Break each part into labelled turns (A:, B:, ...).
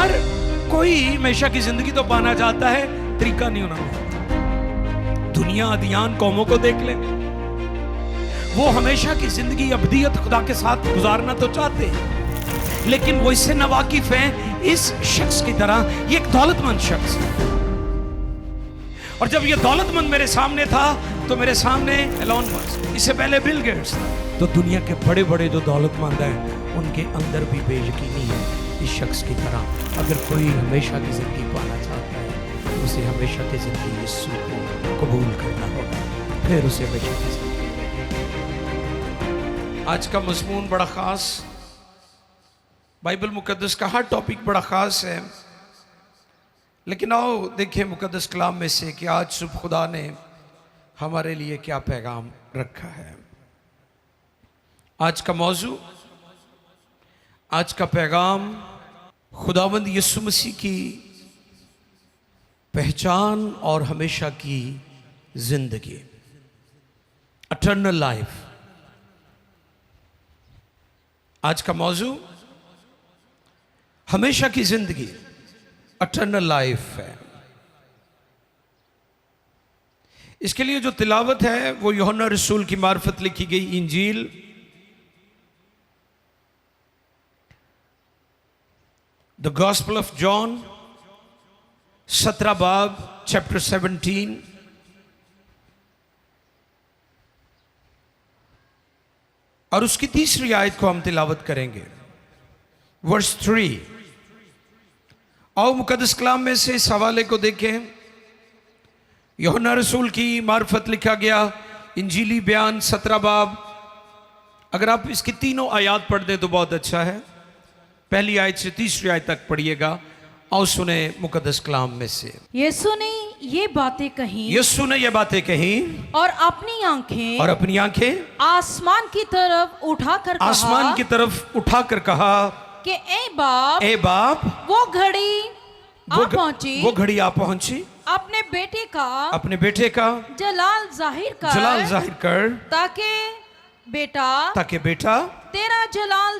A: हर कोई हमेशा की जिंदगी तो पाना चाहता है, तरीका नहीं होना। दुनिया अदियान कौमों को देख ले, वो हमेशा की जिंदगी अबदियत खुदा के साथ गुजारना तो चाहते हैं, लेकिन वो इससे नावाकिफ हैं इस शख्स की तरह। ये एक दौलतमंद शख्स है, और जब ये दौलतमंद मेरे सामने था तो मेरे सामने एलोन मस्क, इससे पहले बिल गेट्स था। तो दुनिया के बड़े बड़े जो दौलतमंद हैं उनके अंदर भी बेयकीनी है इस शख्स की तरह। अगर कोई हमेशा की जिंदगी पाना चाहता है तो उसे हमेशा की जिंदगी यीशु को कबूल करना होगा, फिर उसे हमेशा की जिंदगी। आज का मज़मून बड़ा ख़ास, बाइबल मुकद्दस का हर टॉपिक बड़ा ख़ास है, लेकिन आओ देखिए मुकद्दस कलाम में से कि आज सुबह खुदा ने हमारे लिए क्या पैगाम रखा है। आज का मौजू, आज का पैगाम, खुदावंद यीशु मसीह की पहचान और हमेशा की जिंदगी, इटर्नल लाइफ। आज का मौजू हमेशा की जिंदगी, इटर्नल लाइफ है। इसके लिए जो तिलावत है वो यूहन्ना रसूल की मार्फत लिखी गई इंजील द गॉस्पेल ऑफ जॉन 17 बाब चैप्टर 17 और उसकी तीसरी आयत को हम तिलावत करेंगे, वर्स 3। आओ मुकद्दस कलाम में से इस हवाले को देखें। यूहन्ना रसूल की मार्फत लिखा गया इंजीली बयान 17 बाब। अगर आप इसकी तीनों आयत पढ़ दें तो बहुत अच्छा है। पहली आयत से तीसरी आयत तक पढ़िएगा। आओ सुने मुकद्दस कलाम में से।
B: यीशु ने ये बातें कही,
A: यीशु ने ये बातें कही
B: और अपनी आंखें
A: आसमान
B: की तरफ उठाकर कहा,
A: आसमान की तरफ उठाकर कहा
B: कि ए बाप
A: वो
B: पहुंची,
A: वो घड़ी आ पहुंची
B: अपने बेटे का जलाल जाहिर कर ताकि बेटा तेरा जलाल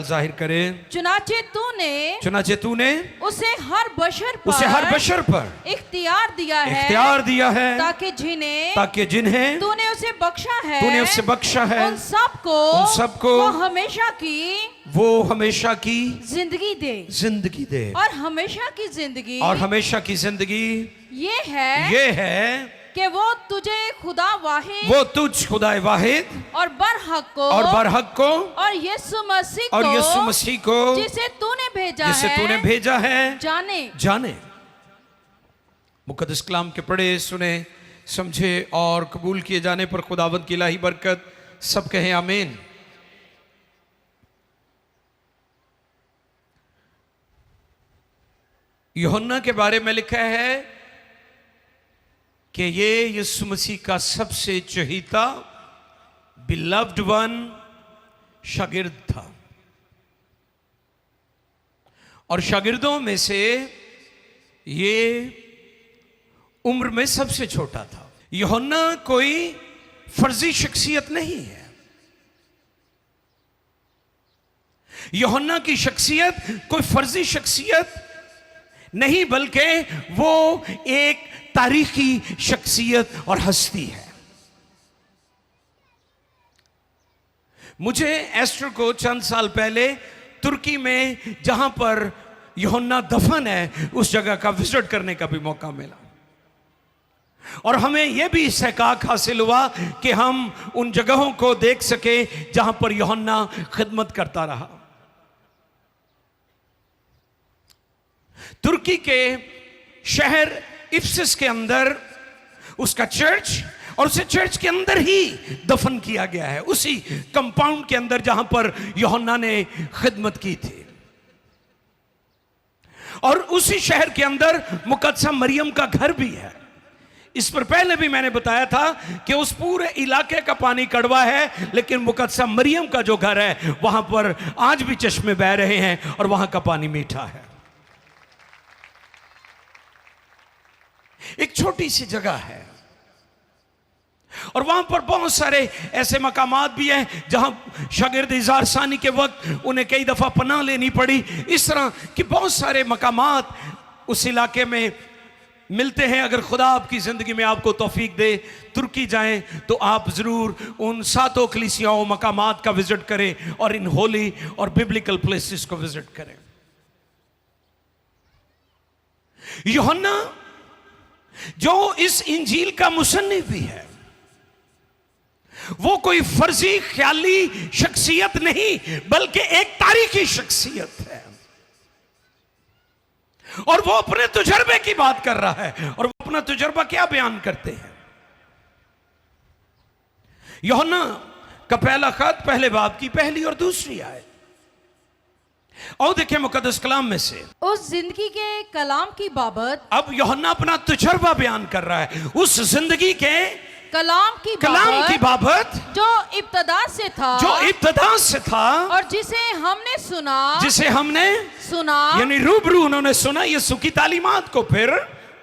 B: जाहिर करे। चुनाचे तूने
A: उसे हर बशर पर
B: इख्तियार दिया है ताकि जिन्हें तूने उसे बख्शा है उन सबको
A: वो हमेशा की
B: जिंदगी दे। और हमेशा की जिंदगी ये है कि वो तुझे खुदा वाहिद और बरहक को और यीशु मसीह को जिसे तूने भेजा है
A: जाने। मुकद्दस कलाम के पढ़े, सुने, समझे और कबूल किए जाने पर खुदावंद की इलाही बरकत, सब कहें आमीन। यूहन्ना के बारे में लिखा है कि ये यीशु मसीह का सबसे चहीता बिलव्ड वन शागिर्द था, और शागिर्दों में से ये उम्र में सबसे छोटा था। यूहन्ना कोई फर्जी शख्सियत नहीं है। यूहन्ना की शख्सियत कोई फर्जी शख्सियत नहीं, बल्कि वो एक तारीखी शख्सियत और हस्ती है। मुझे एस्टर को चंद साल पहले तुर्की में, जहां पर यूहन्ना दफन है, उस जगह का विजिट करने का भी मौका मिला, और हमें यह भी इस्तेहकाक हासिल हुआ कि हम उन जगहों को देख सके जहां पर यूहन्ना खिदमत करता रहा। तुर्की के शहर इफिसस के अंदर उसका चर्च, और उसे चर्च के अंदर ही दफन किया गया है, उसी कंपाउंड के अंदर जहां पर यूहन्ना ने खिदमत की थी। और उसी शहर के अंदर मुकद्दसा मरियम का घर भी है। इस पर पहले भी मैंने बताया था कि उस पूरे इलाके का पानी कड़वा है, लेकिन मुकद्दसा मरियम का जो घर है वहां पर आज भी चश्मे बह रहे हैं और वहां का पानी मीठा है। एक छोटी सी जगह है, और वहां पर बहुत सारे ऐसे मकामात भी हैं जहां शागिर्द इज़हार सानी के वक्त उन्हें कई दफ़ा पनाह लेनी पड़ी। इस तरह कि बहुत सारे मकामात उस इलाके में मिलते हैं। अगर खुदा आपकी ज़िंदगी में आपको तौफीक दे, तुर्की जाएं तो आप ज़रूर उन 7 कलीसियाओं मकामात का विज़िट करें और इन होली और बिब्लिकल प्लेसेस को विज़िट करें। यूहन्ना जो इस इंजील का मुसन्निफ भी है, वो कोई फर्जी ख्याली शख्सियत नहीं बल्कि एक तारीखी शख्सियत है, और वो अपने तजुर्बे की बात कर रहा है। और वो अपना तजुर्बा क्या बयान करते हैं? यूहन्ना का पहला खत पहले बाब की पहली और दूसरी आयत, और देखिए मुकद्दस कलाम में से
B: उस जिंदगी के कलाम की बाबत।
A: अब यूहन्ना अपना तजुर्बा बयान कर रहा है उस जिंदगी के
B: कलाम की
A: बाबत
B: जो इब्तदा से था और जिसे हमने सुना
A: यानी रूबरू उन्होंने सुना यीशु की तालीमात को, फिर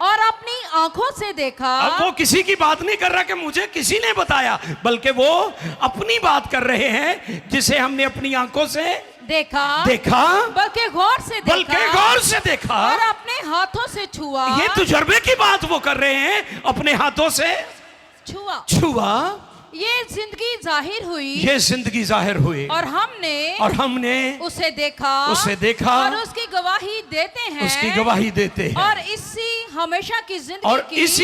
B: और अपनी आंखों से देखा।
A: अब वो किसी की बात नहीं कर रहा कि मुझे किसी ने बताया, बल्कि वो अपनी बात कर रहे हैं जिसे हमने अपनी आंखों से देखा
B: बल्कि गौर से देखा और अपने हाथों से छुआ।
A: ये तजुर्बे की बात वो कर रहे हैं, अपने हाथों से छुआ।
B: ये जिंदगी जाहिर हुई और हमने उसे देखा
A: और
B: उसकी गवाही देते हैं और इसी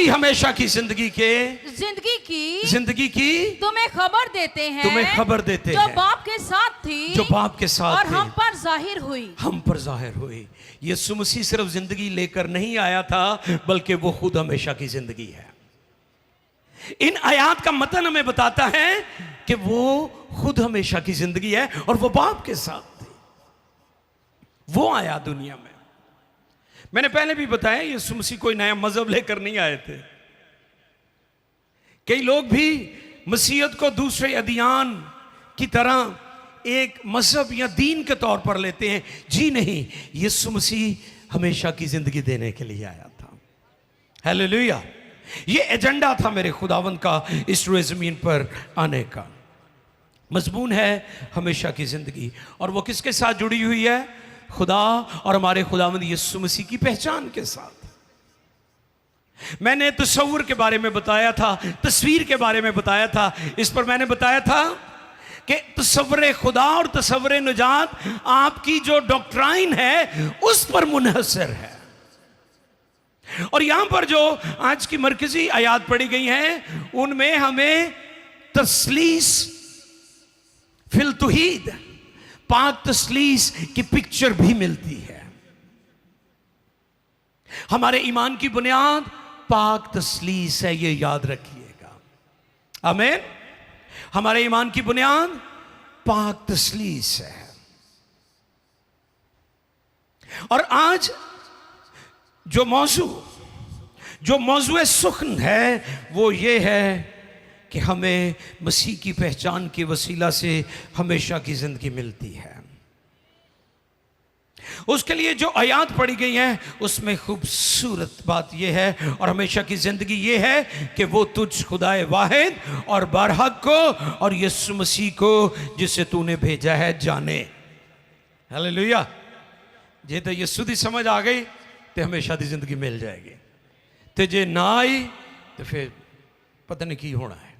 B: हमेशा की जिंदगी की तुम्हें खबर देते हैं जो बाप के साथ थी और हम पर जाहिर हुई।
A: यीशु मसीह सिर्फ जिंदगी लेकर नहीं आया था बल्कि वो खुद हमेशा की जिंदगी है। इन आयात का मतन हमें बताता है कि वो खुद हमेशा की जिंदगी है और वो बाप के साथ थी। वो आया दुनिया में। मैंने पहले भी बताया यीशु मसीह कोई नया मजहब लेकर नहीं आए थे। कई लोग भी मसीहत को दूसरे अदियान की तरह एक मजहब या दीन के तौर पर लेते हैं। जी नहीं, यीशु मसीह हमेशा की जिंदगी देने के लिए आया था। हालेलुया। ये एजेंडा था मेरे खुदावंद का इस रोए ज़मीन पर आने का। मजमून है हमेशा की ज़िंदगी, और वो किसके साथ जुड़ी हुई है? खुदा और हमारे खुदावंद यीशु मसीह की पहचान के साथ। मैंने तस्वीर के बारे में बताया था, इस पर मैंने बताया था कि तस्वीर खुदा और तस्वीर निजात आपकी जो डॉक्ट्राइन है उस पर मुनहसर है। और यहां पर जो आज की मरकजी आयात पढ़ी गई हैं उनमें हमें तस्लीस फिल तुहीद, पाक तस्लीस की पिक्चर भी मिलती है। हमारे ईमान की बुनियाद पाक तस्लीस है, ये याद रखिएगा। आमीन। हमारे ईमान की बुनियाद पाक तस्लीस है। और आज जो मौजू सुख्न है वो ये है कि हमें मसीह की पहचान के वसीला से हमेशा की जिंदगी मिलती है। उसके लिए जो आयात पढ़ी गई हैं उसमें खूबसूरत बात यह है और हमेशा की जिंदगी ये है कि वो तुझ खुदाए वाहिद और बारहक को और यीशु मसीह को जिसे तूने भेजा है जाने। हालेलुया। जे तो यीशु दी समझ आ गई तो हमेशा की जिंदगी मिल जाएगी, तो जे ना आई तो फिर पता नहीं की होना है।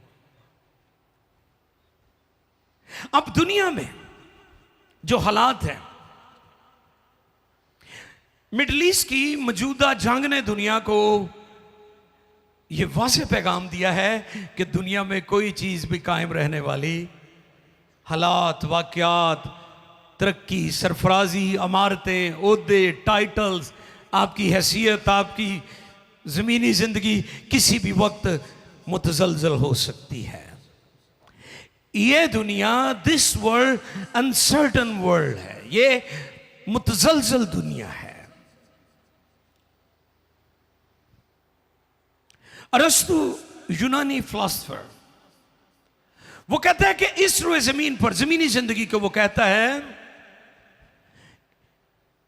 A: अब दुनिया में जो हालात हैं, मिडल ईस्ट की मौजूदा जंग ने दुनिया को यह वाज़ेह पैगाम दिया है कि दुनिया में कोई चीज भी कायम रहने वाली, हालात, वाकयात, तरक्की, सरफराजी, अमारतें, ओहदे, टाइटल्स, आपकी हैसियत, आपकी ज़मीनी ज़िंदगी किसी भी वक्त मुतज़लज़ल हो सकती है। ये दुनिया, दिस वर्ल्ड अनसर्टन वर्ल्ड है, ये मुतज़लज़ल दुनिया है। अरस्तु यूनानी फिलॉसफर, वो कहता है कि इस रोए ज़मीन पर, ज़मीनी ज़िंदगी को वो कहता है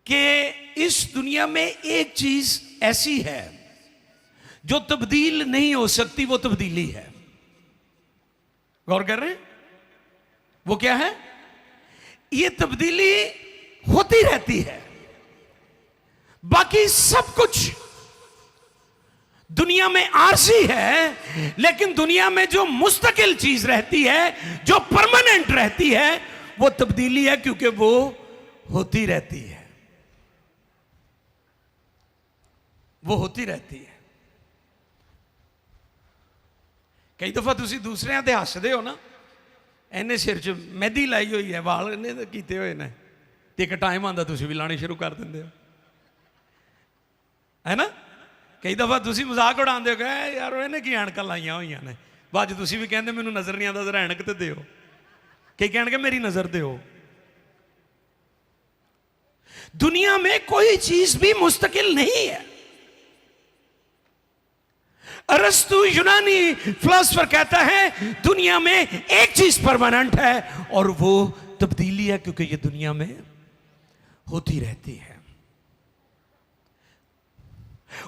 A: कि इस दुनिया में एक चीज ऐसी है जो तब्दील नहीं हो सकती, वो तब्दीली है। गौर कर रहे हैं? वो क्या है? ये तब्दीली होती रहती है। बाकी सब कुछ दुनिया में आरजी है, लेकिन दुनिया में जो मुस्तकिल चीज रहती है, जो परमानेंट रहती है, वो तब्दीली है, क्योंकि वो होती रहती है। वो होती रहती है। कई दफा तुसी दूसरे ते हसदे हो ना, इन्हें सिर च मेहंदी लाई हुई है, वाल इन्हें कीते हुए ने, ते एक टाइम आंदा तुसी भी लाने शुरू कर देंगे हो, है ना? कई दफा तुसी मजाक उड़ाते हो, कहे यार इन्हें की ऐनक लाइया हुई ने, बाद तुसी भी कहते मैनू नजर नहीं आता, जरा ऐनक तो दो। कई कहणगे मेरी नजर दो। दुनिया में कोई चीज भी मुस्तकिल नहीं है। अरस्तु यूनानी फिलोसोफर कहता है दुनिया में एक चीज परमानेंट है और वो तब्दीली है, क्योंकि ये दुनिया में होती रहती है।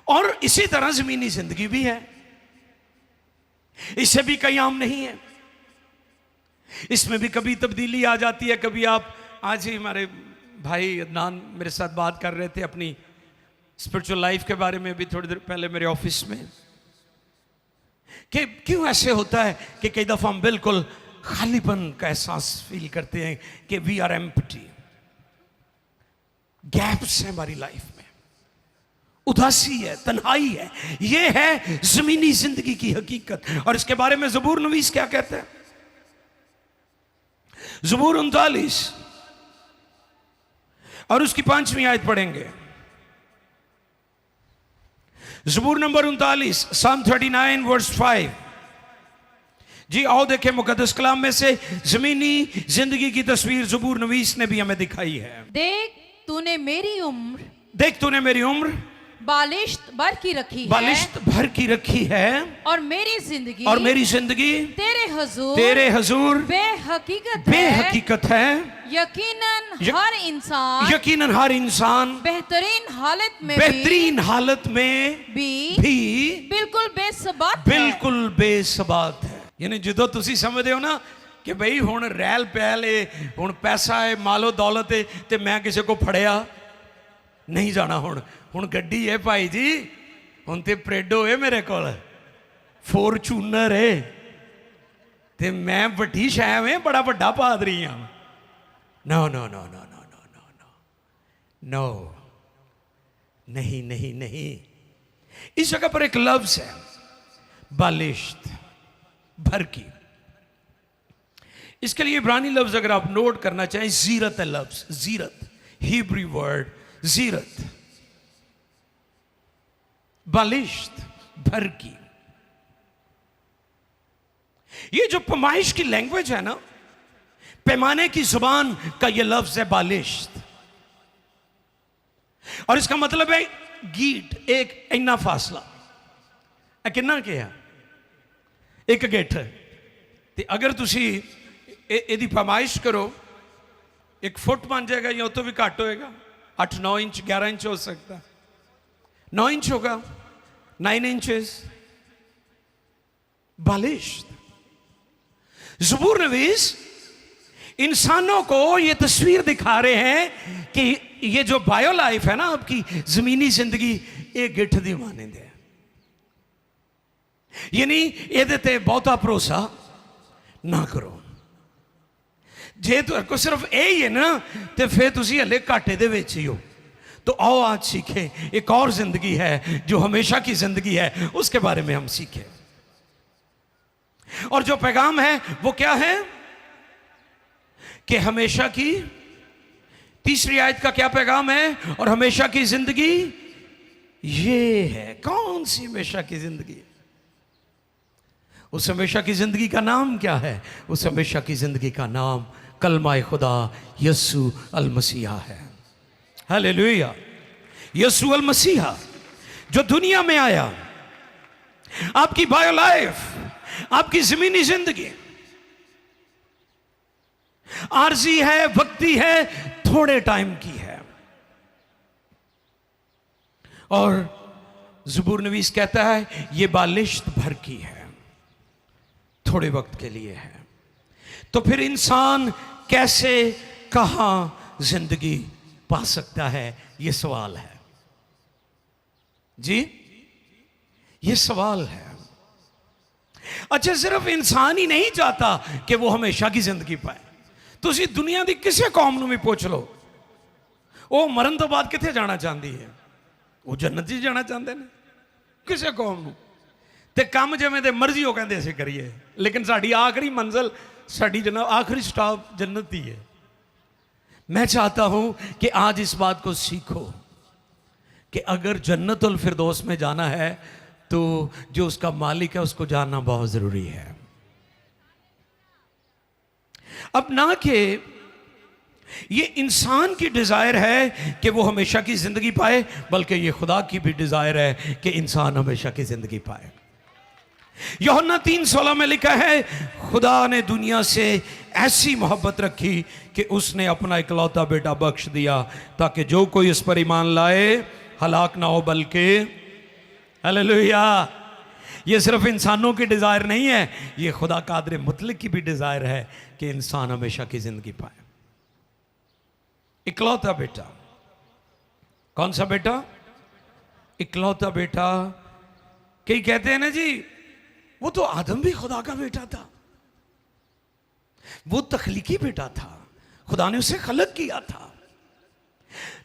A: और इसी तरह जमीनी जिंदगी भी है, इससे भी कई आम नहीं है। इसमें भी कभी तब्दीली आ जाती है। कभी आप, आज ही हमारे भाई अदनान मेरे साथ बात कर रहे थे अपनी स्पिरिचुअल लाइफ के बारे में भी थोड़ी देर पहले मेरे ऑफिस में, कि क्यों ऐसे होता है कि कई दफा हम बिल्कुल खालीपन का एहसास फील करते हैं कि वी आर एम्प्टी, गैप्स हैं हमारी लाइफ में, उदासी है, तन्हाई है। ये है जमीनी जिंदगी की हकीकत। और इसके बारे में ज़बूर नवीस क्या कहते हैं? ज़बूर 39 और उसकी 5वीं आयत पढ़ेंगे। ज़बूर नंबर 39, Psalm 39 वर्स 5। जी आओ देखें मुकद्दस कलाम में से जमीनी जिंदगी की तस्वीर ज़बूर नवीस ने भी हमें दिखाई है।
B: देख तूने मेरी उम्र,
A: देख तूने मेरी उम्र
B: बालिश्त भर की रखी है,
A: बालिश्त भर की रखी है,
B: और मेरी जिंदगी तेरे हजूर बेहकीकत है। यकीनन हर इंसान बेहतरीन हालत में भी बिल्कुल बेसबात है। यानी जो तुसी समझते हो ना कि भाई हुण रैल पैल है, हुण पैसा है, मालो दौलत है, ते मैं किसी को फड़िया नहीं जाना, हुण गड्डी है भाई जी, हुण ते प्रेडो है मेरे को, फॉर्चूनर है, ते मैं वड्डी शै में बड़ा वड्डा पादरी हाँ। No no no no no no no no no, नहीं नहीं नहीं। इस जगह पर एक लफ्ज है बालिश्त, भर की। इसके लिए इब्रानी लफ्ज अगर आप नोट करना चाहें, जीरत है लफ्ज, जीरत, हिब्रू वर्ड जीरत, बालिश्त, भर की। ये जो पैमाइश की लैंग्वेज है ना, पैमाने की जुबान का ये लफ्ज है बालिश्त, और इसका मतलब है गीट, एक इन्ना फासला, किन्ना क्या एक गिठ। ते अगर तुसी यदि पैमाइश करो, 1 फुट बन जाएगा या तो भी घट होएगा, 8-9 इंच 11 इंच हो सकता, 9 इंच होगा, 9 इंचेस। बालिश्त। ज़बूर नवीस इंसानों को ये तस्वीर दिखा रहे हैं कि ये जो बायो लाइफ है ना आपकी जमीनी जिंदगी, ये गिठ दी मानंद है। यानी ये ते बहुता भरोसा ना करो। जे तो सिर्फ यही है ना, तो फिर तुसी हले घाटे दे विच ही हो। तो आओ आज सीखें, एक और जिंदगी है जो हमेशा की जिंदगी है, उसके बारे में हम सीखें। और जो पैगाम है वो क्या है कि हमेशा की, 3री आयत का क्या पैगाम है? और हमेशा की जिंदगी ये है। कौन सी हमेशा की जिंदगी? उस हमेशा की जिंदगी का नाम क्या है? उस हमेशा की जिंदगी का नाम कलमाए खुदा यस्सु अल मसीहा है। हालेलुया। यस्सु अल मसीहा जो दुनिया में आया, आपकी बायो लाइफ, आपकी जमीनी जिंदगी आरजी है, वक्ती है, थोड़े टाइम की है। और ज़बूर नवीस कहता है ये बालिश्त भर की है, थोड़े वक्त के लिए है।
A: तो फिर इंसान कैसे, कहां जिंदगी पा सकता है? यह सवाल है जी, यह सवाल है। अच्छा, सिर्फ इंसान ही नहीं चाहता कि वो हमेशा की जिंदगी पाए। तुसी दुनिया की किसी कौम नूं भी पूछ लो, वो मरण तो बाद किथे जाना चाहती है? वो जन्नत ही जाना चाहते हैं। किसी कौम नूं ते काम जिवें दे मर्जी वो कहते असीं करिए, लेकिन साडी आखिरी मंजिल, साडी जनाब आखिरी स्टॉप जन्नत ही है। मैं चाहता हूं कि आज इस बात को सीखो कि अगर जन्नतुल फिरदौस में जाना है तो जो उसका मालिक है उसको जानना बहुत जरूरी है। अब ना कि ये इंसान की डिजायर है कि वो हमेशा की जिंदगी पाए, बल्कि ये खुदा की भी डिजायर है कि इंसान हमेशा की जिंदगी पाए। यूहन्ना 3:16 में लिखा है, खुदा ने दुनिया से ऐसी मोहब्बत रखी कि उसने अपना इकलौता बेटा बख्श दिया ताकि जो कोई इस पर ईमान लाए हलाक ना हो बल्कि, हालेलुया। ये सिर्फ इंसानों की डिजायर नहीं है, ये खुदा कादर मुतलक की भी डिजायर है कि इंसान हमेशा की जिंदगी पाए। इकलौता बेटा, कौन सा बेटा? इकलौता बेटा। कई कहते हैं ना जी, वो तो आदम भी खुदा का बेटा था, वो तख्लीकी बेटा था, खुदा ने उसे खलक किया था।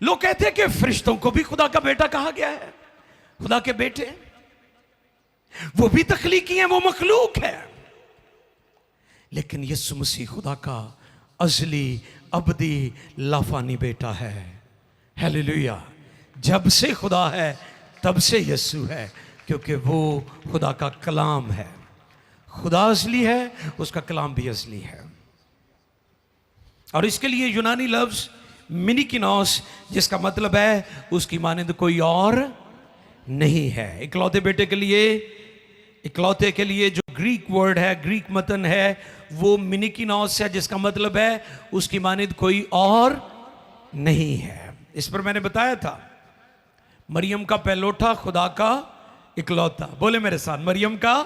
A: लोग कहते हैं कि फरिश्तों को भी खुदा का बेटा कहा गया है, खुदा के बेटे, वो भी तख्लीकी हैं, वो मखलूक है। लेकिन यीशु मसीह खुदा का अजली अबदी लाफानी बेटा है। हालेलुया। जब से खुदा है तब से यीशु है, क्योंकि वो खुदा का कलाम है। खुदा असली है, उसका कलाम भी असली है। और इसके लिए यूनानी लफ्ज मिनिकिनोस, जिसका मतलब है उसकी मानिंद कोई और नहीं है। इकलौते बेटे के लिए, इकलौते के लिए जो ग्रीक वर्ड है, ग्रीक मतन है, वो मिनिकिनोस है, जिसका मतलब है उसकी मानिंद कोई और नहीं है। इस पर मैंने बताया था, मरियम का पहलोठा खुदा का इकलौता। बोले मेरे साथ, मरियम का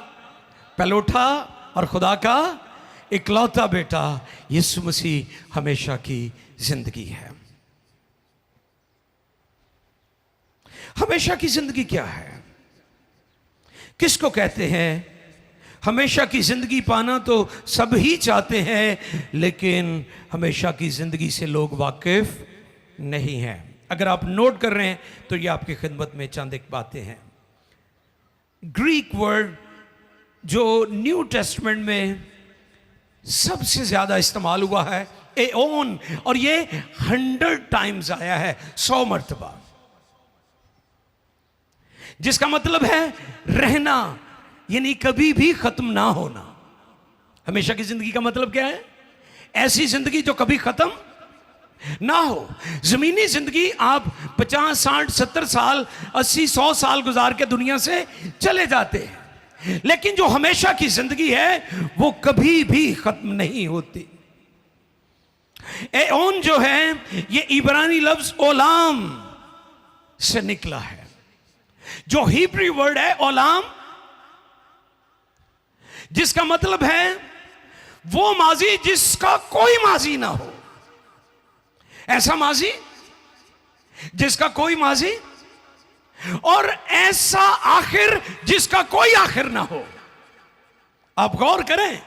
A: पहलोठा और खुदा का इकलौता बेटा यीशु मसीह हमेशा की जिंदगी है। हमेशा की जिंदगी क्या है? किसको कहते हैं? हमेशा की जिंदगी पाना तो सब ही चाहते हैं, लेकिन हमेशा की जिंदगी से लोग वाकिफ नहीं हैं। अगर आप नोट कर रहे हैं तो ये आपकी खिदमत में चंद एक बातें हैं। ग्रीक वर्ड जो न्यू टेस्टमेंट में सबसे ज्यादा इस्तेमाल हुआ है, एओन, और ये 100 टाइम्स आया है, 100 मर्तबा, जिसका मतलब है रहना, यानी कभी भी खत्म ना होना। हमेशा की जिंदगी का मतलब क्या है? ऐसी जिंदगी जो कभी खत्म ना हो। जमीनी जिंदगी आप 50, 60, 70 साल, 80, 100 साल गुजार के दुनिया से चले जाते हैं, लेकिन जो हमेशा की जिंदगी है वो कभी भी खत्म नहीं होती। एओन जो है ये इब्रानी लफ्ज ओलाम से निकला है, जो हिब्रू वर्ड है ओलाम, जिसका मतलब है वो माजी जिसका कोई माजी ना हो। ऐसा माजी जिसका कोई माजी, और ऐसा आखिर जिसका कोई आखिर ना हो। आप गौर करें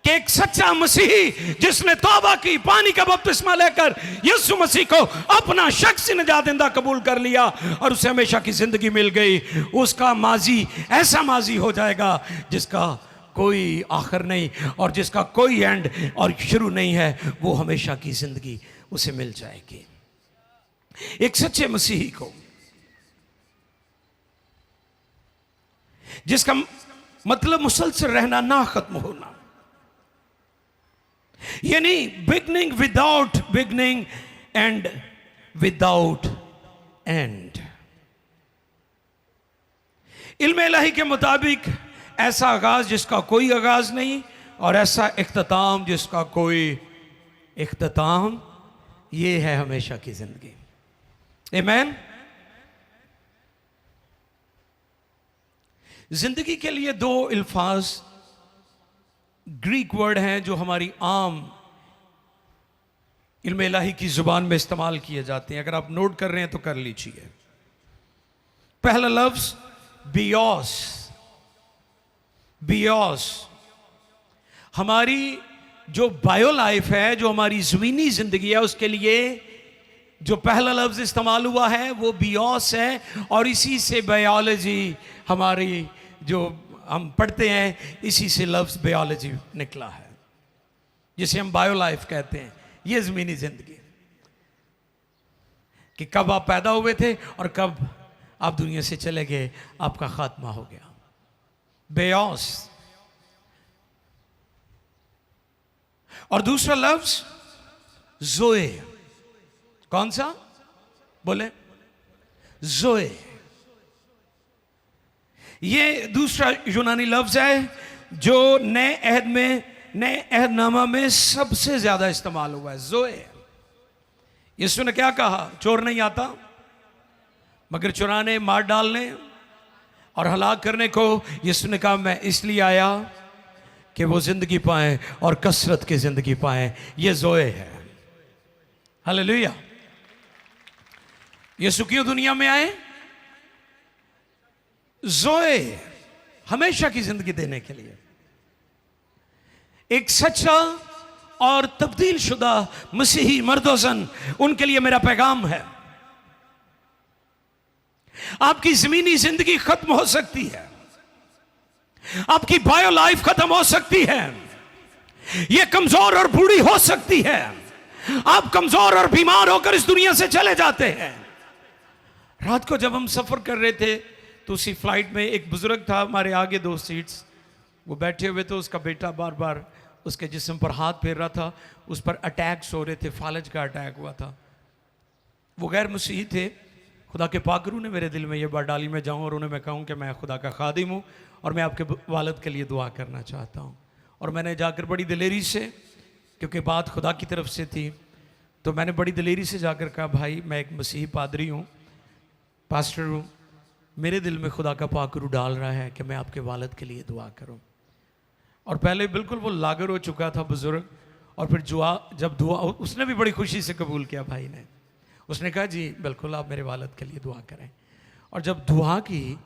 A: कि एक सच्चा मसीही जिसने तौबा की, पानी का बपतिस्मा लेकर यीशु मसीह को अपना शख्सी निजात कबूल कर लिया और उसे हमेशा की जिंदगी मिल गई, उसका माजी ऐसा माजी हो जाएगा जिसका कोई आखिर नहीं और जिसका कोई एंड और शुरू नहीं है। वो हमेशा की जिंदगी उसे मिल जाएगी। एक सच्चे मसीही को, जिसका मतलब मुसलसल रहना, ना खत्म होना, यानी beginning without beginning and without and. इल्म इलाही के मुताबिक ऐसा आगाज जिसका कोई आगाज नहीं और ऐसा इख्तिताम जिसका कोई इख्तिताम, ये है हमेशा की जिंदगी। आमीन। जिंदगी के लिए दो अल्फाज ग्रीक वर्ड हैं जो हमारी आम इल्म इलाही की जुबान में इस्तेमाल किए जाते हैं। अगर आप नोट कर रहे हैं तो कर लीजिए। पहला लफ्ज बियोस। बियोस हमारी जो बायो लाइफ है, जो हमारी ज़मीनी जिंदगी है, उसके लिए जो पहला लफ्ज इस्तेमाल हुआ है वो बियोस है। और इसी से बायोलॉजी, हमारी जो हम पढ़ते हैं, इसी से लफ्ज बायोलॉजी निकला है, जिसे हम बायो लाइफ कहते हैं। ये ज़मीनी जिंदगी कि कब आप पैदा हुए थे और कब आप दुनिया से चले गए, आपका खात्मा हो गया। बियोस। और दूसरा लफ्ज जोए। कौन सा? बोले जोए। ये दूसरा यूनानी लफ्ज है जो नए अहद में, नए अहदनामा में सबसे ज्यादा इस्तेमाल हुआ है। जोए। यीशु ने क्या कहा? चोर नहीं आता मगर चुराने, मार डालने और हलाक करने को। यीशु ने कहा मैं इसलिए आया कि वो जिंदगी पाए और कसरत की जिंदगी पाए। ये जोए है। हालेलुया। यीशु क्यों दुनिया में आए? जोए, हमेशा की जिंदगी देने के लिए। एक सच्चा और तब्दील शुदा मसीही मर्दोजन, उनके लिए मेरा पैगाम है। आपकी जमीनी जिंदगी खत्म हो सकती है, आपकी बायो लाइफ खत्म हो सकती है, ये कमजोर और बूढ़ी हो सकती है। आप कमजोर और बीमार होकर इस दुनिया से चले जाते हैं। रात को जब हम सफर कर रहे थे तो उसी फ्लाइट में एक बुजुर्ग था, हमारे आगे 2 सीट्स, वो बैठे हुए थे। उसका बेटा बार बार उसके जिस्म पर हाथ फेर रहा था, उस पर अटैक्स हो रहे थे, फालज का अटैक हुआ था। वो गैर मसीही थे। खुदा के पाकरू ने मेरे दिल में ये बात डाली, मैं जाऊँ और उन्हें मैं कहूँ कि मैं खुदा का खादिम हूँ और मैं आपके वालिद के लिए दुआ करना चाहता हूँ। और मैंने जाकर बड़ी दिलेरी से, क्योंकि बात खुदा की तरफ से थी, तो मैंने बड़ी दिलेरी से जाकर कहा, भाई मैं एक मसीही पादरी हूँ, पास्टर हूँ, मेरे दिल में खुदा का पाकरू डाल रहा है कि मैं आपके वालिद के लिए दुआ करूँ। और पहले बिल्कुल वो लागर हो चुका था बुजुर्ग, और फिर जब दुआ उसने भी बड़ी खुशी से कबूल किया। भाई ने, उसने कहा जी बिल्कुल आप मेरे वालिद के लिए दुआ करें। और जब दुआ की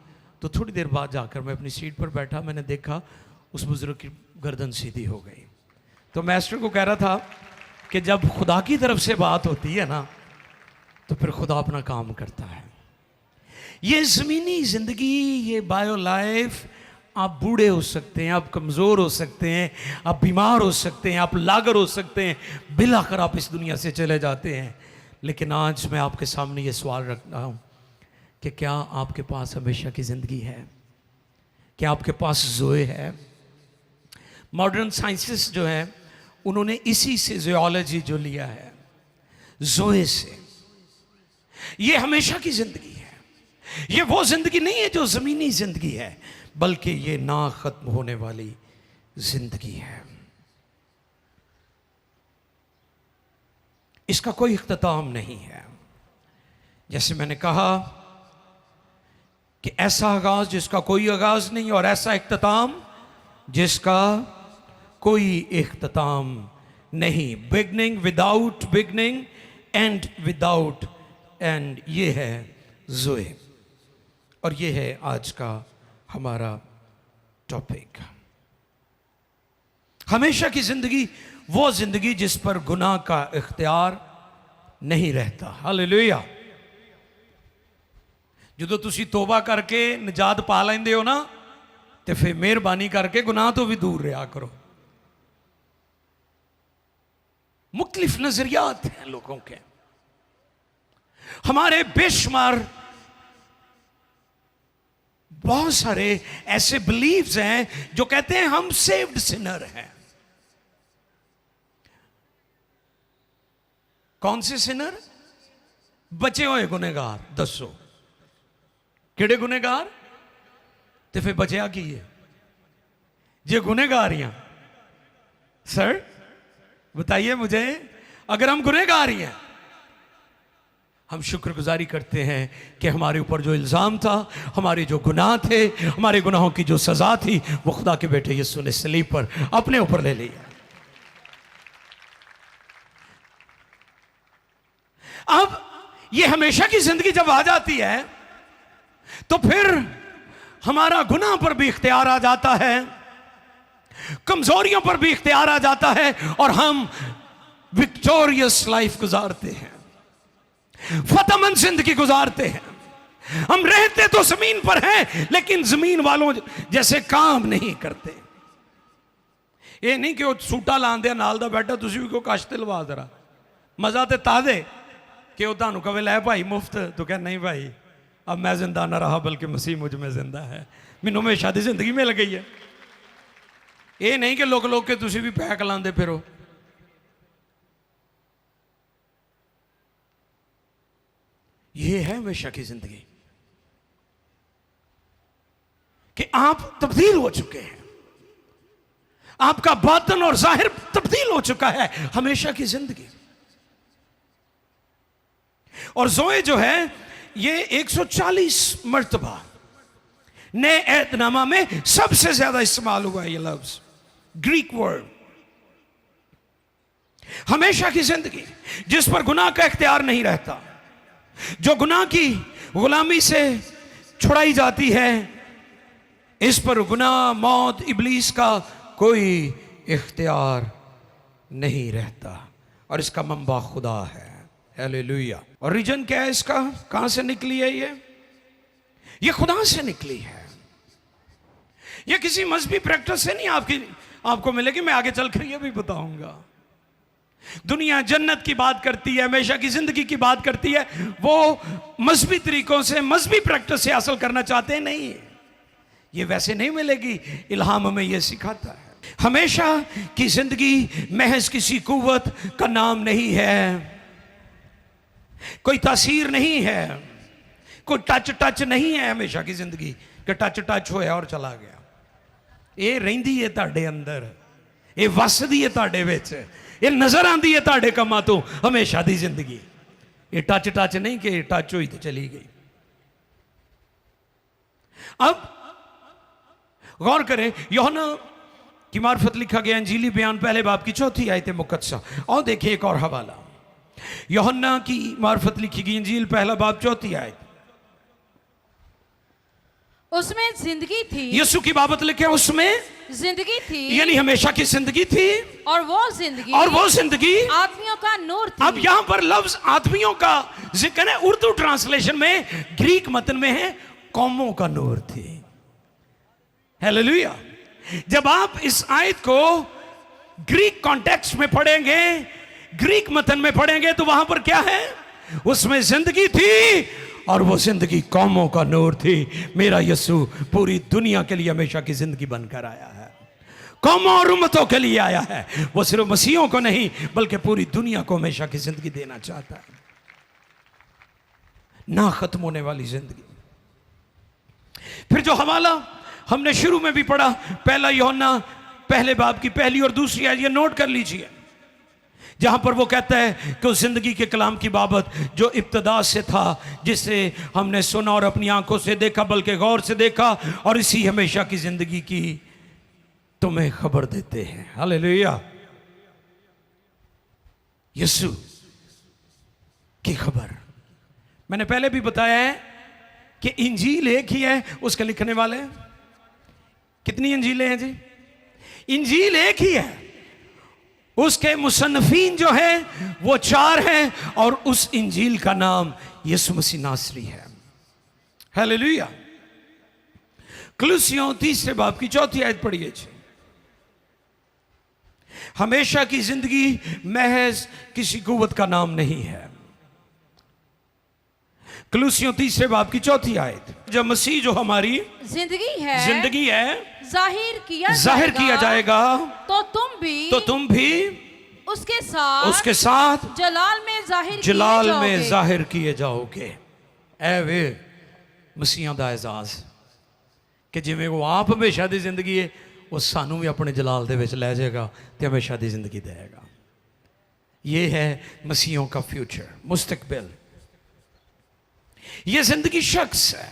A: तो थोड़ी देर बाद जाकर मैं अपनी सीट पर बैठा, मैंने देखा उस बुजुर्ग की गर्दन सीधी हो गई। तो मास्टर को कह रहा था कि जब खुदा की तरफ से बात होती है ना, तो फिर खुदा अपना काम करता है। ये ज़मीनी ज़िंदगी, ये बायो लाइफ, आप बूढ़े हो सकते हैं, आप कमज़ोर हो सकते हैं, आप बीमार हो सकते हैं, आप लागर हो सकते हैं, बिल आकर आप इस दुनिया से चले जाते हैं। लेकिन आज मैं आपके सामने ये सवाल रख रहा हूँ कि क्या आपके पास हमेशा की ज़िंदगी है? क्या आपके पास जोए है? मॉडर्न साइंसेस जो है उन्होंने इसी से जियोलॉजी जो लिया है, जोए से। ये हमेशा की ज़िंदगी है। ये वो ज़िंदगी नहीं है जो ज़मीनी ज़िंदगी है, बल्कि ये ना ख़त्म होने वाली ज़िंदगी है। इसका कोई इख्तिताम नहीं है। जैसे मैंने कहा कि ऐसा आगाज जिसका कोई आगाज नहीं, और ऐसा इख्तिताम जिसका कोई इख्तिताम नहीं। Beginning without beginning, and without and. ये है जोए, और ये है आज का हमारा टॉपिक। हमेशा की जिंदगी, वो जिंदगी जिस पर गुनाह का इख्तियार नहीं रहता। हालेलुया। जो तुसी तोबा करके निजात पा लेंदे हो ना, तो फिर मेहरबानी करके गुनाह तो भी दूर रहा करो। मुख्तलिफ नजरियात हैं लोगों के। हमारे बेशुमार बहुत सारे ऐसे बिलीव्स हैं जो कहते हैं हम सेव्ड सिनर हैं। कौन से सिनर? बचे हुए गुनहगार। दसो किहड़े गुनहगार? तो फिर बचया की है जे गुनहगार हैं? सर बताइए मुझे, अगर हम गुनहगार हैं, हम शुक्रगुजारी करते हैं कि हमारे ऊपर जो इल्ज़ाम था, हमारे जो गुनाह थे, हमारे गुनाहों की जो सज़ा थी, वो खुदा के बेटे यीशु ने सलीब पर अपने ऊपर ले लिया। अब ये हमेशा की जिंदगी जब आ जाती है तो फिर हमारा गुनाह पर भी इख्तियार आ जाता है, कमजोरियों पर भी इख्तियार आ जाता है, और हम विक्टोरियस लाइफ गुजारते हैं, फतहमंद जिंदगी गुजारते हैं। हम रहते तो जमीन पर हैं, लेकिन जमीन वालों जैसे काम नहीं करते। ये नहीं कि वो सूटा लांदे नाल दा बैठा तुसी भी कोई कश ते लवा जरा, मजा ते तादे कि वो तुहानू कहे लै भाई मुफ्त, तो कह नहीं भाई अब मैं जिंदा ना रहा बल्कि मसीह मुझ में जिंदा है, मैनू हमेशा दी जिंदगी मिल गई है। ये नहीं कि लोग के तुसी भी पैक लांदे फिरो। ये है हमेशा की जिंदगी कि आप तब्दील हो चुके हैं, आपका बातन और जाहिर तब्दील हो चुका है, हमेशा की जिंदगी। और जोए जो है ये 140 मर्तबा नए एहदनामा में सबसे ज्यादा इस्तेमाल हुआ है ये लफ्ज, ग्रीक वर्ड। हमेशा की जिंदगी जिस पर गुनाह का इख्तियार नहीं रहता, जो गुनाह की गुलामी से छुड़ाई जाती है, इस पर गुनाह, मौत, इब्लीस का कोई इख्तियार नहीं रहता, और इसका मंबा खुदा है। हालेलुया। और रीजन क्या है इसका, कहां से निकली है ये खुदा से निकली है। ये किसी मजहबी प्रैक्टिस से नहीं आपको मिलेगी, मैं आगे चलकर ये भी बताऊंगा। दुनिया जन्नत की बात करती है, हमेशा की जिंदगी की बात करती है, वो मजहबी तरीकों से, मजहबी प्रैक्टिस से हासिल करना चाहते हैं। नहीं, ये वैसे नहीं मिलेगी। इल्हाम हमें ये सिखाता है हमेशा की जिंदगी महज किसी कुव्वत का नाम नहीं है, कोई तासीर नहीं है, कोई टच नहीं है। हमेशा की जिंदगी कि टच होया और चला गया। ये रहिंदी है तुहाडे अंदर, ये वसदी है तुहाडे विच, ये नजर आती है तुहाडे कामां तो। हमेशा दी जिंदगी ये टच नहीं कि टच हुई तो चली गई। अब गौर करें, यूहन्ना की मार्फत लिखा गया इंजीली बयान पहले बाब की 4 आयत मुकद्दसा। और देखिए एक और हवाला, यूहन्ना की मार्फत लिखी गई इंजील पहला बाब 4 आयत।
B: उसमें जिंदगी थी,
A: यीशु की बाबत लिखे उसमें
B: जिंदगी थी,
A: यानी हमेशा की जिंदगी थी,
B: और वो जिंदगी आदमियों का नूर थी।
A: अब यहां पर लफ्ज आदमियों का जिक्र है, उर्दू ट्रांसलेशन में, ग्रीक मतन में है कौमों का नूर थी। हालेलुया। जब आप इस आयत को ग्रीक कॉन्टेक्स्ट में पढ़ेंगे, ग्रीक मतन में पढ़ेंगे, तो वहां पर क्या है, उसमें जिंदगी थी और वो जिंदगी कौमों का नूर थी। मेरा यीशु पूरी दुनिया के लिए हमेशा की जिंदगी बनकर आया है, कौमों और उम्मतों के लिए आया है। वो सिर्फ मसीहों को नहीं बल्कि पूरी दुनिया को हमेशा की जिंदगी देना चाहता है, ना खत्म होने वाली जिंदगी। फिर जो हवाला हमने शुरू में भी पढ़ा, पहला यूहन्ना पहले बाब की पहली और दूसरी आयत, ये नोट कर लीजिए, जहां पर वो कहता है कि उस जिंदगी के कलाम की बाबत जो इब्तदा से था, जिसे हमने सुना और अपनी आंखों से देखा, बल्कि गौर से देखा, और इसी हमेशा की जिंदगी की तुम्हें खबर देते हैं। हालेलुया। यीशु की खबर। मैंने पहले भी बताया है कि इंजील एक ही है, उसके लिखने वाले कितनी इंजीलें हैं जी? इंजील एक ही है, उसके मुसन्नफीन जो है वो 4 हैं, और उस इंजील का नाम यीशु मसीह नासरी है। हालेलुया। कुलुसियों 3 बाब की 4 आयत पढ़िए। हमेशा की जिंदगी महज किसी कुव्वत का नाम नहीं है। कुलुसियों 3 बाब की 4 आयत, जब मसीह जो हमारी जिंदगी है जाहिर किया जाएगा,
B: तो तुम भी उसके साथ जलाल में
A: जाहिर किए जाओगे। ऐ वे मसीहां दा एजाज कि जिवें वो आप हमेशा दी जिंदगी है, वो सानू भी अपने जलाल दे विच लै जाएगा ते हमेशा दी जिंदगी देगा। ये है मसीहों का फ्यूचर, मुस्तकबिल। ये जिंदगी शख्स है,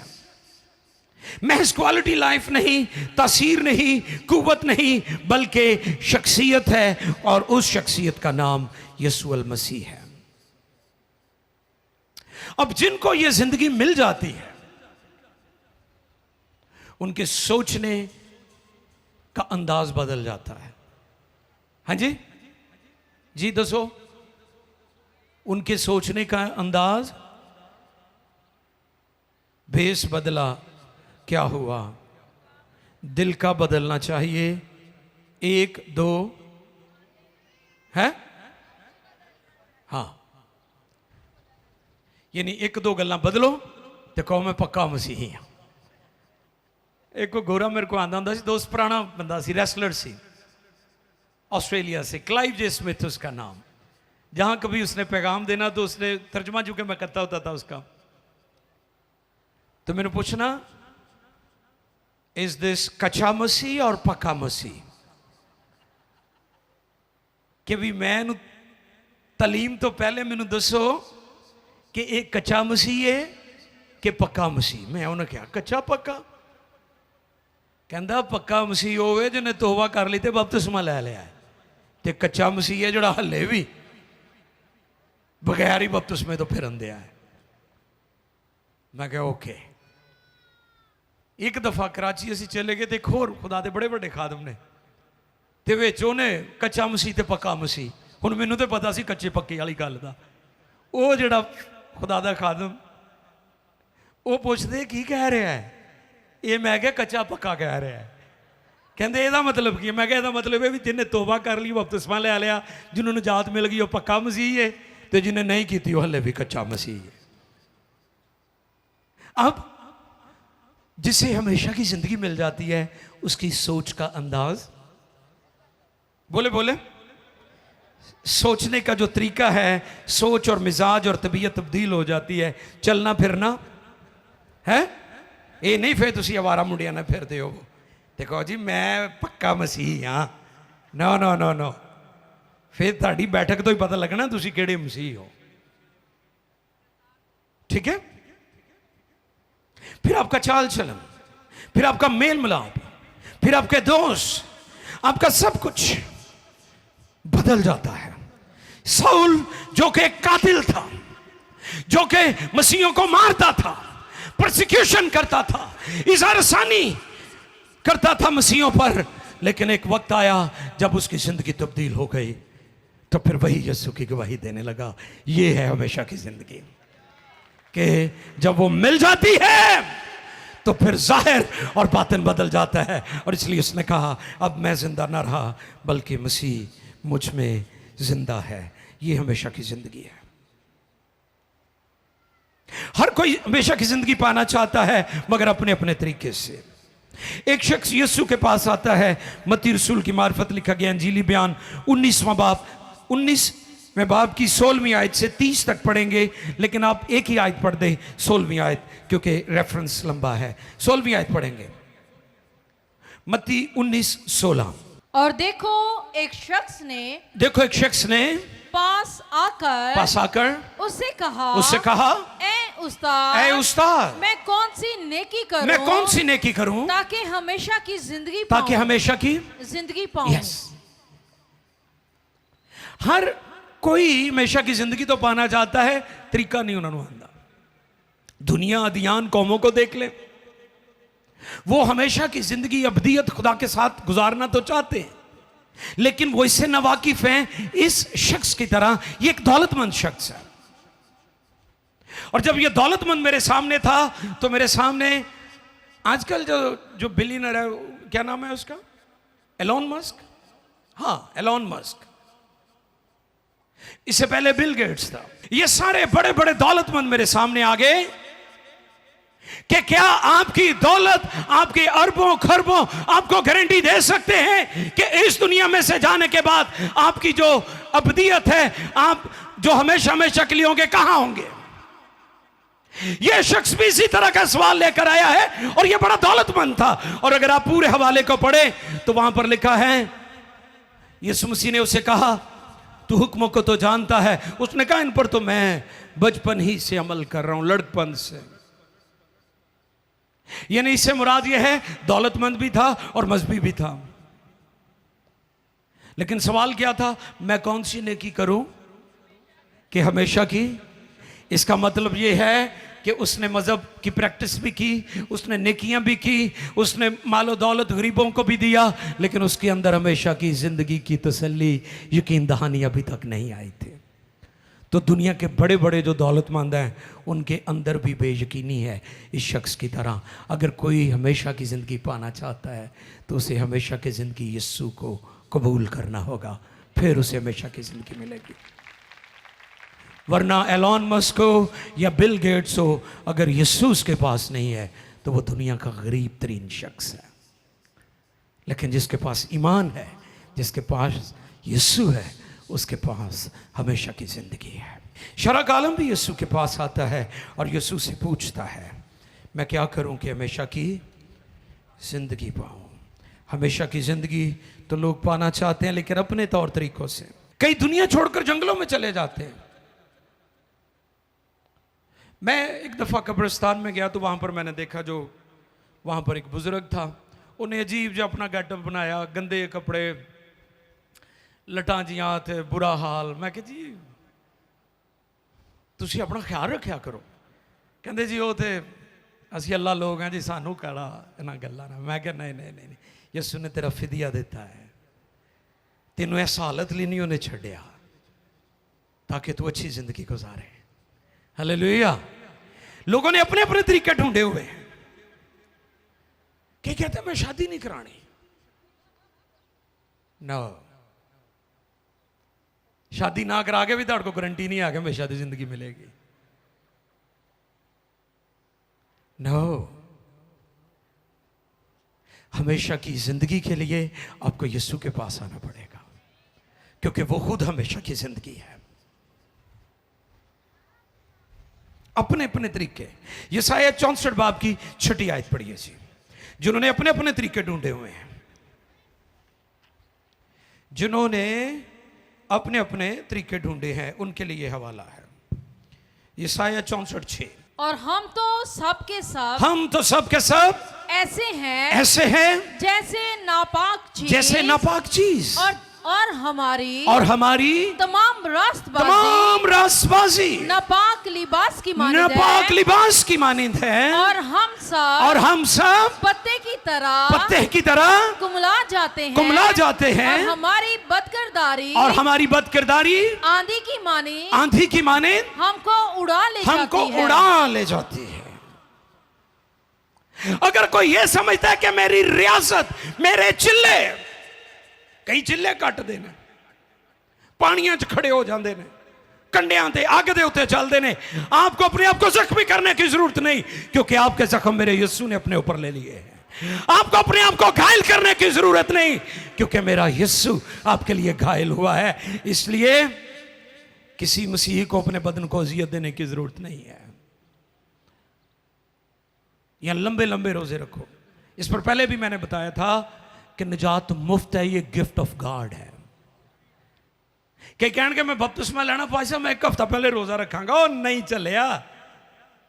A: महज क्वालिटी लाइफ नहीं, तासीर नहीं, कुव्वत नहीं, बल्कि शख्सियत है, और उस शख्सियत का नाम यीशु अल मसीह है। अब जिनको ये जिंदगी मिल जाती है, उनके सोचने का अंदाज बदल जाता है। हाँ जी जी दसो, उनके सोचने का अंदाज, भेष बदला, क्या हुआ? दिल का बदलना चाहिए। 1 2 है, हाँ, यानी 1 2 गल्लां बदलो तो कहो मैं पक्का मसीही हाँ। एक को गोरा मेरे को आंदा सी, दोस्त पुराना बंदा सी, रेसलर सी, ऑस्ट्रेलिया से, क्लाइव जे स्मिथ उसका नाम। जहां कभी उसने पैगाम देना तो उसने तर्जमा जो कि मैं करता होता था उसका, तो मैंने पूछना इज दिस कच्चा मसीह और पक्का मसीह? कि भी मैं तलीम तो पहले मैनू दसो कि एक कच्चा मसीह है कि पक्का मसीह। मैं उन्हें क्या कच्चा पक्का? कहता पक्का मसीह होवे जिन्हें तौबा कर ली ते बपतिस्मा ले लिया है, ते कच्चा मसीह है जिहड़ा हले भी बगैर ही बपतिस्मे तो फिरन दिया है। मैं कहा ओके। एक दफा कराची असी चले गए, एक होर खुदा दे बड़े बड़े खादम ने, ते विच उन्हें कच्चा मसीह ते पक्का मसीह, हुण मैनू तो पता सी कच्चे पक्के वाली गल दा। वो जिहड़ा खुदा दा खादम वो पुछदे की कह रहा है, ये मैं क्या कच्चा पक्का कह रहा है। कहते ਇਹਦਾ मतलब की? मैं क्या ਇਹਦਾ मतलब है भी जिन्हें तौबा कर ली, बपतिस्मा ले लिया, जिन्होंने निजात मिल गई वो पक्का मसीह है, तो जिन्हें नहीं की वो हले भी कच्चा मसीह है। अब जिसे हमेशा की जिंदगी मिल जाती है, उसकी सोच का अंदाज, बोले बोले, सोचने का जो तरीका है, सोच और मिजाज और तबीयत तब्दील हो जाती है। चलना फिरना है, ये नहीं फिर तुम आवारा मुंडिया ना फिरते हो तो कहो जी मैं पक्का मसीह हाँ। नो नो नो नो, फिर ताड़ी बैठक तो ही पता लगना तुम किहड़े मसीह हो। ठीक है, फिर आपका चाल चलन, फिर आपका मेल मिलाप, फिर आपके दोस्त, आपका सब कुछ बदल जाता है। साउल जो कि एक कातिल था, जो कि मसीहों को मारता था, प्रोसिक्यूशन करता था, इज़हार सानी करता था मसीहों पर, लेकिन एक वक्त आया जब उसकी जिंदगी तब्दील हो गई, तो फिर वही यीशु की गवाही देने लगा। ये है हमेशा की जिंदगी, कि जब वो मिल जाती है तो फिर जाहिर और बातिन बदल जाता है। और इसलिए उसने कहा अब मैं जिंदा ना रहा बल्कि मसीह मुझ में जिंदा है। ये हमेशा की जिंदगी है। हर कोई हमेशा की जिंदगी पाना चाहता है, मगर अपने अपने तरीके से। एक शख्स यीशु के पास आता है, मत्ती रसूल की मार्फत लिखा गया अंजीली बयान 19वां बाब 19वें बाब की 16वीं आयत से 30 तक पढ़ेंगे, लेकिन आप एक ही आयत पढ़ दें, 16वीं आयत, क्योंकि रेफरेंस लंबा है। 16वीं आयत पढ़ेंगे, मत्ती 19:16।
B: और देखो एक शख्स ने पास आकर उससे कहा ए उस्ताद मैं कौन सी नेकी करूं ताकि हमेशा की जिंदगी पाऊं।
A: yes. हर कोई हमेशा की जिंदगी तो पाना चाहता है, तरीका नहीं उन्होंने आंदा। दुनिया अदियान कौमों को देख ले, वो हमेशा की जिंदगी अबदियत खुदा के साथ गुजारना तो चाहते हैं, लेकिन वो इससे नावाकिफ हैं इस शख्स की तरह। ये एक दौलतमंद शख्स है, और जब ये दौलतमंद मेरे सामने था तो मेरे सामने आजकल जो बिलियनर है, क्या नाम है उसका, एलोन मस्क। हाँ, एलोन मस्क, इससे पहले बिल गेट्स था। ये सारे बड़े बड़े दौलतमंद मेरे सामने आ गए कि क्या आपकी दौलत, आपके अरबों खरबों आपको गारंटी दे सकते हैं कि इस दुनिया में से जाने के बाद आपकी जो अबदियत है, आप जो हमेशा हमेशा के लिए होंगे, कहां होंगे? यह शख्स भी इसी तरह का सवाल लेकर आया है, और यह बड़ा दौलतमंद था। और अगर आप पूरे हवाले को पढ़े तो वहां पर लिखा है, यीशु मसीह ने उसे कहा तू हुक्मों को तो जानता है। उसने कहा इन पर तो मैं बचपन ही से अमल कर रहा हूं, लड़कपन से। यानी इससे मुराद यह है दौलतमंद भी था और मजहबी भी था। लेकिन सवाल क्या था, मैं कौन सी नेकी करूं कि हमेशा की। इसका मतलब यह है कि उसने मजहब की प्रैक्टिस भी की, उसने नेकियां भी की, उसने मालो दौलत गरीबों को भी दिया, लेकिन उसके अंदर हमेशा की जिंदगी की तसल्ली, यकीन दहानी अभी तक नहीं आई थी। तो दुनिया के बड़े बड़े जो दौलतमंद हैं उनके अंदर भी बेयकीनी है इस शख्स की तरह। अगर कोई हमेशा की ज़िंदगी पाना चाहता है तो उसे हमेशा की ज़िंदगी यीशु को कबूल करना होगा, फिर उसे हमेशा की ज़िंदगी मिलेगी। वरना एलॉन मस्क हो या बिल गेट्स हो, अगर यीशु उसके पास नहीं है तो वो दुनिया का गरीब तरीन शख्स है। लेकिन जिसके पास ईमान है, जिसके पास यीशु है, उसके पास हमेशा की ज़िंदगी है। शरक आलम भी यीशु के पास आता है और यीशु से पूछता है, मैं क्या करूं कि हमेशा की ज़िंदगी पाऊं। हमेशा की ज़िंदगी तो लोग पाना चाहते हैं, लेकिन अपने तौर तरीकों से। कई दुनिया छोड़कर जंगलों में चले जाते हैं। मैं एक दफ़ा कब्रिस्तान में गया तो वहाँ पर मैंने देखा, जो वहाँ पर एक बुज़ुर्ग था, उन्हें अजीब जो अपना गेटअप बनाया, गंदे कपड़े, लटां जियां थे, बुरा हाल। मैं कहा जी तुसी अपना ख्याल रखा करो। कहते जी वो तो असी अल्लाह लोग हैं जी, सानू कड़ा इन्हां गल्लां नाल। मैं कहा नहीं नहीं नहीं, यीशु ने तेरा फिदिया दिता है, तेनों इस हालत लिए नहीं उन्हें छड्डिया ताकि तू अच्छी ज़िंदगी गुजारे। हालेलुया। लोगों ने अपने अपने तरीके ढूंढे हुए हैं। क्या कहते हैं मैं शादी नहीं करानी। नो, शादी ना करा के भी तुहाडे को गारंटी नहीं है कि हमेशा दी जिंदगी मिलेगी। नो, हमेशा की जिंदगी के लिए आपको यीशु के पास आना पड़ेगा, क्योंकि वो खुद हमेशा की जिंदगी है। अपने अपने तरीके। यशायाह 64 बाब की 6 आयत पढ़िए जी। जिन्होंने अपने अपने तरीके ढूंढे हुए हैं, जिन्होंने अपने अपने तरीके ढूंढे हैं, उनके लिए हवाला है यशायाह 64:6।
B: और हम तो सब के सब ऐसे हैं जैसे नापाक
A: चीज
B: और हमारी तमाम
A: रास्तबाजी
B: नापाक लिबास की मानिंद है। और हम सब पत्ते की तरह कुमला जाते हैं। और हमारी बदकिरदारी आंधी की मानिंद हमको उड़ा ले जाती है।
A: अगर कोई ये समझता है कि मेरी रियासत, मेरे चिल्ले, कई चिल्ले कट देने, पानियां च खड़े हो जाते हैं, कंडियां ते अग दे उत्ते चलते हैं, आपको अपने आप को जख्मी करने की जरूरत नहीं, क्योंकि आपके जख्म मेरे यीशु ने अपने ऊपर ले लिए हैं। आपको अपने आप को घायल करने की जरूरत नहीं, क्योंकि मेरा यीशु आपके लिए घायल हुआ है। इसलिए किसी मसीही को अपने बदन को अजियत देने की जरूरत नहीं है। या लंबे लंबे रोजे रखो। इस पर पहले भी मैंने बताया था कि निजात मुफ्त है, ये गिफ्ट ऑफ गॉड है। कई कहन के मैं बपतिस्मा लेना भाई साहब मैं 1 हफ्ता पहले रोजा रखांगा। ओ नहीं चलिया,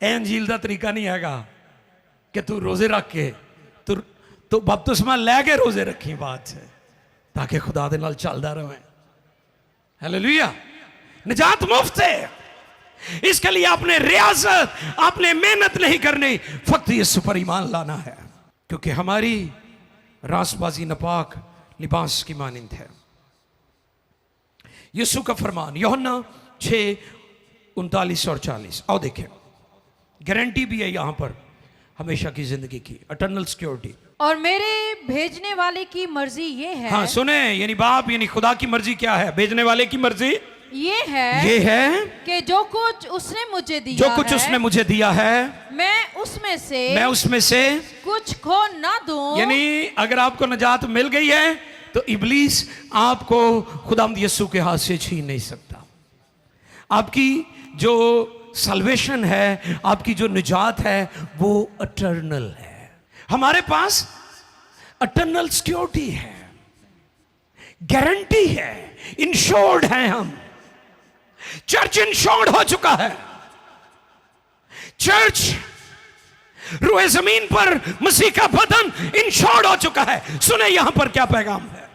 A: अंजील का तरीका नहीं हैगा कि तू रोजे रख के तू बपतिस्मा लैके रोजे रखी बात से, ताकि खुदा दे नाल चलदा रहे। हालेलुया। निजात मुफ्त है, इसके लिए आपने रियासत, आपने मेहनत नहीं करनी, फक्त यीशु पर ईमान लाना है, क्योंकि हमारी रासबाजी नपाक लिबास की मानिंद है। यीशु का फरमान यूहन्ना 6:39 और 40। आओ देखें, गारंटी भी है यहां पर हमेशा की जिंदगी की, इटर्नल सिक्योरिटी।
B: और मेरे भेजने वाले की मर्जी ये है।
A: हाँ सुने, यानी बाप यानी खुदा की मर्जी क्या है? भेजने वाले की मर्जी
B: ये है कि जो कुछ उसने मुझे दिया है मैं उसमें से कुछ खो ना दूं।
A: यानी अगर आपको नजात मिल गई है तो इब्लीस आपको खुदावंद यीशु के हाथ से छीन नहीं सकता। आपकी जो सल्वेशन है, आपकी जो निजात है, वो इटर्नल है। हमारे पास इटर्नल सिक्योरिटी है, गारंटी है, इंश्योर्ड है। हम चर्च इंश्योर्ड हो चुका है। चर्च रुए जमीन पर मसीह का बदन इंश्योर्ड हो चुका है। सुने यहां पर क्या पैगाम है।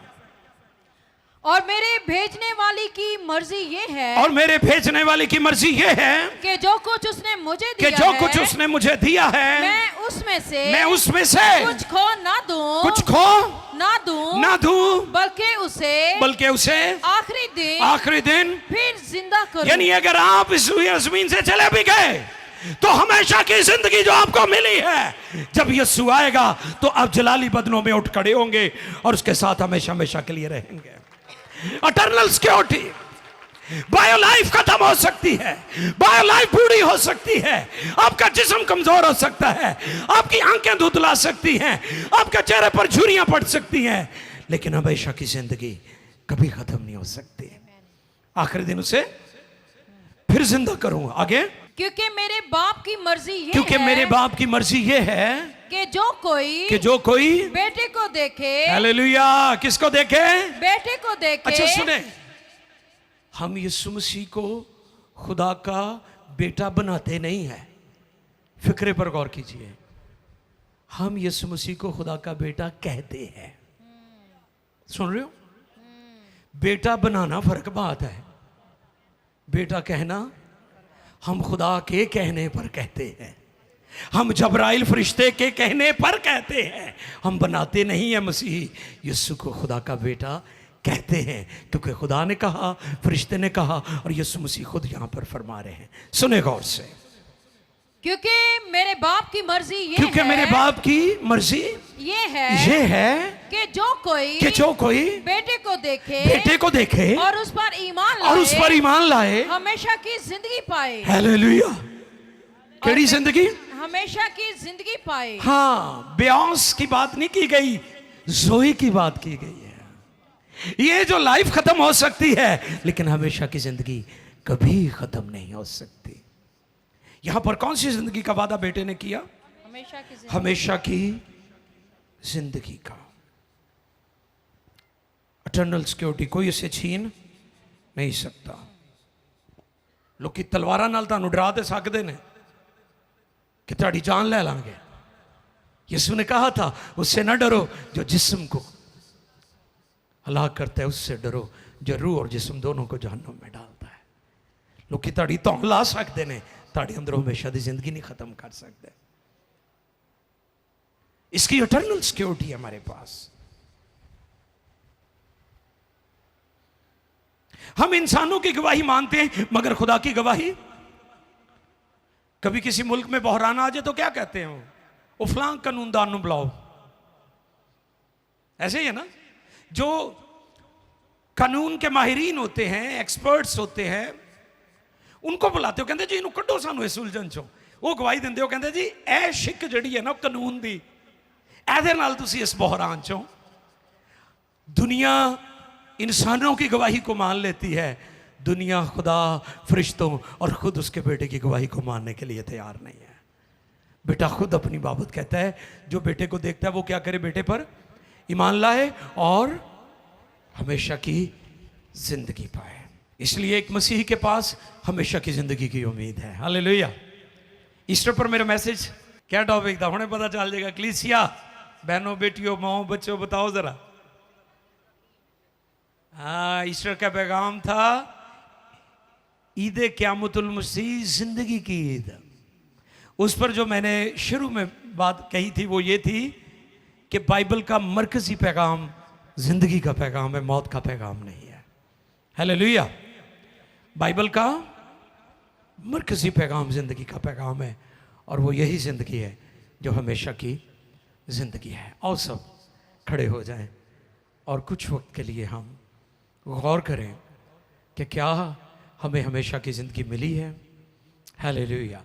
B: और मेरे भेजने वाली की मर्जी ये है,
A: और मेरे भेजने वाली की मर्जी ये है
B: कि जो कुछ उसने मुझे दिया
A: कि जो कुछ उसने मुझे दिया है
B: मैं उसमें से
A: कुछ
B: खो ना दूं बल्कि उसे आखिरी दिन फिर जिंदा करूं।
A: यानी अगर आप इस जमीन से चले भी गए तो हमेशा की जिंदगी जो आपको मिली है, जब यीशु आएगा तो आप जलाली बदनों में उठ खड़े होंगे और उसके साथ हमेशा हमेशा के लिए रहेंगे। Eternal security. बायो लाइफ खत्म हो सकती है, बायो लाइफ बूढ़ी हो सकती है, आपका जिस्म कमजोर हो सकता है, आपकी आंखें धुतला सकती हैं, आपके चेहरे पर झुर्रियां पड़ सकती हैं, लेकिन हमेशा की जिंदगी कभी खत्म नहीं हो सकती। आखिरी दिन उसे फिर जिंदा करूंगा। आगे,
B: क्योंकि मेरे बाप की मर्जी ये
A: क्योंकि
B: है,
A: मेरे बाप की मर्जी ये है
B: कि जो कोई बेटे को देखे,
A: हालेलुया, किसको देखे?
B: बेटे को देखे।
A: अच्छा सुने, हम यीशु मसीह को खुदा का बेटा बनाते नहीं है। फिक्रे पर गौर कीजिए, हम यीशु मसीह को खुदा का बेटा कहते हैं। सुन रहे हो? बेटा बनाना फर्क बात है, बेटा कहना हम खुदा के कहने पर कहते हैं, हम जबराइल फरिश्ते के कहने पर कहते हैं, हम बनाते नहीं है। मसीह यीशु को खुदा का बेटा कहते हैं क्योंकि खुदा ने कहा, फरिश्ते ने कहा और यीशु मसीह खुद यहां पर फरमा रहे हैं। सुने गौर से,
B: क्योंकि मेरे बाप की मर्जी ये
A: क्योंकि
B: है,
A: मेरे बाप की मर्जी
B: ये है
A: कि
B: जो कोई बेटे को देखे और उस पर ईमान लाए हमेशा की जिंदगी पाए।
A: हालेलुया। केड़ी जिंदगी?
B: हमेशा की जिंदगी पाए।
A: हाँ, ब्यास की बात नहीं की गई, जोई की बात की गई है। ये जो लाइफ खत्म हो सकती है लेकिन हमेशा की जिंदगी कभी खत्म नहीं हो सकती। यहां पर कौन सी जिंदगी का वादा बेटे ने किया? हमेशा की जिंदगी का। इटर्नल सिक्योरिटी, कोई इसे छीन नहीं सकता। लोग की तलवारा नाल तानू डरा दे सकते ने कि ताड़ी जान ले लांगे। यीशु ने कहा था उससे ना डरो जो जिस्म को हलाक करता है, उससे डरो जो रूह और जिस्म दोनों को जहन्नुम में डालता है। लोग की ताड़ी तो ला सकते ने, ताड़ी अंदर हमेशा दी जिंदगी नहीं खत्म कर सकते। इसकी इटर्नल सिक्योरिटी है हमारे पास। हम इंसानों की गवाही मानते हैं मगर खुदा की गवाही। कभी किसी मुल्क में बहरान आ जाए तो क्या कहते हैं वो फलां कानूनदान नु बुलाओ। ऐसे ही है ना, जो कानून के माहिरीन होते हैं, एक्सपर्ट्स होते हैं, उनको बुलाते हो, कहते जी इनू कड्डो सानू इस उलझन चो। वो गवाही देंदे हो, कहते जी ए शिक जड़ी है ना कानून दी, एदे नाल तुसी इस बहरान चो। दुनिया इंसानों की गवाही को मान लेती है, दुनिया खुदा, फरिश्तों और खुद उसके बेटे की गवाही को मानने के लिए तैयार नहीं है। बेटा खुद अपनी बाबत कहता है, जो बेटे को देखता है वो क्या करे? बेटे पर ईमान लाए और हमेशा की जिंदगी पाए। इसलिए एक मसीही के पास हमेशा की जिंदगी की उम्मीद है। हालेलुया। ईस्टर पर मेरा मैसेज क्या टॉपिक था हुणे पता चल जाएगा। कलीसिया, बहनों, बेटियों, माओ, बच्चों, बताओ जरा। हाँ, ईस्टर का पैगाम था ईद क़यामतुल मसीह, जिंदगी की ईद। उस पर जो मैंने शुरू में बात कही थी वो ये थी कि बाइबल का मरकजी पैगाम जिंदगी का पैगाम है, मौत का पैगाम नहीं है। हालेलुया। बाइबल का मरकजी पैगाम जिंदगी का पैगाम है और वो यही जिंदगी है जो हमेशा की जिंदगी है। और सब खड़े हो जाएं और कुछ वक्त के लिए हम गौर करें कि क्या हमें हमेशा की जिंदगी मिली है। हालेलुया।